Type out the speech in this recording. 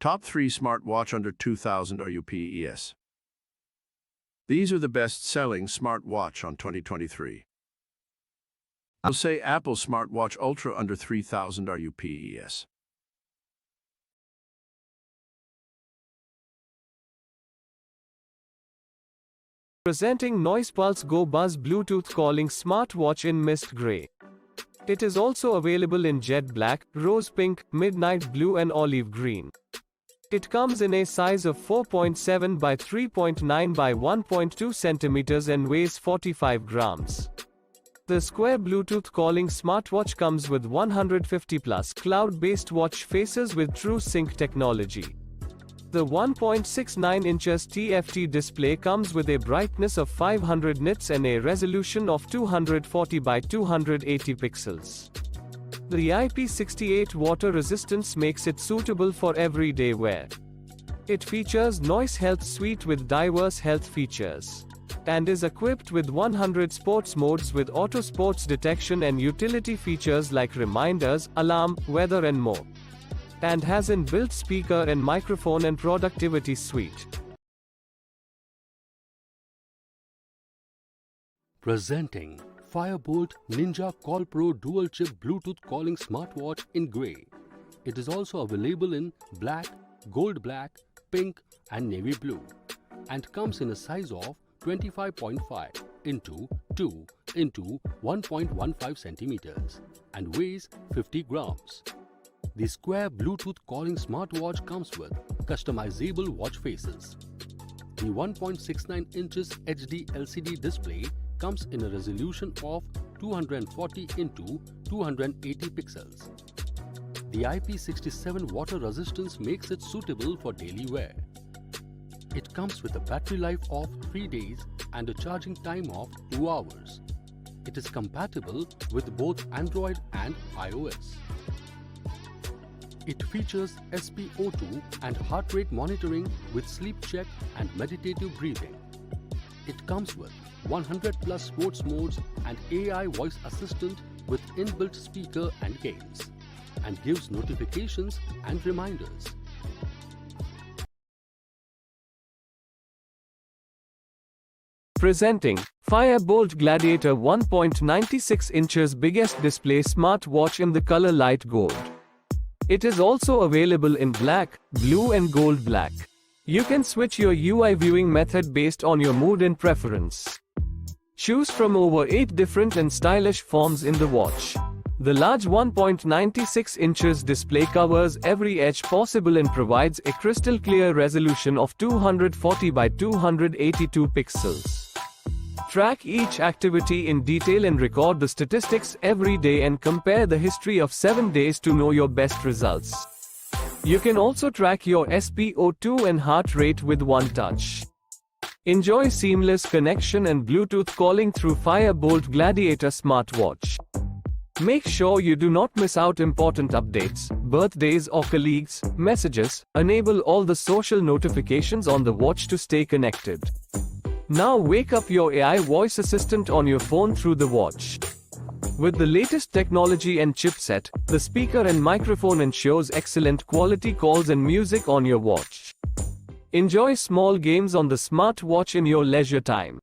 Top 3 smartwatch under 2000 RUPES. These are the best-selling smartwatch on 2023. I'll say Apple Smartwatch Ultra under 3000 RUPES. Presenting Noise Pulse Go Buzz Bluetooth calling smartwatch in mist gray. It is also available in jet black, rose pink, midnight blue and olive green. It comes in a size of 4.7 by 3.9 by 1.2 centimeters and weighs 45 grams. The square Bluetooth calling smartwatch comes with 150 plus cloud-based watch faces with true sync technology. The 1.69 inches TFT display comes with a brightness of 500 nits and a resolution of 240 by 280 pixels. The IP68 water resistance makes it suitable for everyday wear. It features Noise Health Suite with diverse health features, and is equipped with 100 sports modes with auto sports detection and utility features like reminders, alarm, weather and more. And has inbuilt speaker and microphone and productivity suite. Presenting Fire-Boltt Ninja Call Pro Dual Chip Bluetooth Calling Smartwatch in grey. It is also available in black, gold black, pink and navy blue, and comes in a size of 25.5 into 2 into 1.15 centimeters and weighs 50 grams. The square Bluetooth calling smartwatch comes with customizable watch faces. The 1.69 inches HD LCD display comes in a resolution of 240 into 280 pixels. The IP67 water resistance makes it suitable for daily wear. It comes with a battery life of 3 days and a charging time of 2 hours. It is compatible with both Android and iOS. It features SpO2 and heart rate monitoring with sleep check and meditative breathing. It comes with 100 plus sports modes and AI voice assistant with inbuilt speaker and games, and gives notifications and reminders. Presenting Fire-Boltt Gladiator 1.96 inches biggest display smartwatch in the color light gold. It is also available in black, blue and gold black. You can switch your UI viewing method based on your mood and preference. Choose from over 8 different and stylish forms in the watch. The large 1.96 inches display covers every edge possible and provides a crystal clear resolution of 240 by 282 pixels. Track each activity in detail and record the statistics every day and compare the history of 7 days to know your best results. You can also track your SpO2 and heart rate with one touch. Enjoy seamless connection and Bluetooth calling through Fire-Boltt Gladiator smartwatch. Make sure you do not miss out important updates, birthdays or colleagues, messages. Enable all the social notifications on the watch to stay connected. Now wake up your AI voice assistant on your phone through the watch. With the latest technology and chipset, the speaker and microphone ensures excellent quality calls and music on your watch. Enjoy small games on the smartwatch in your leisure time.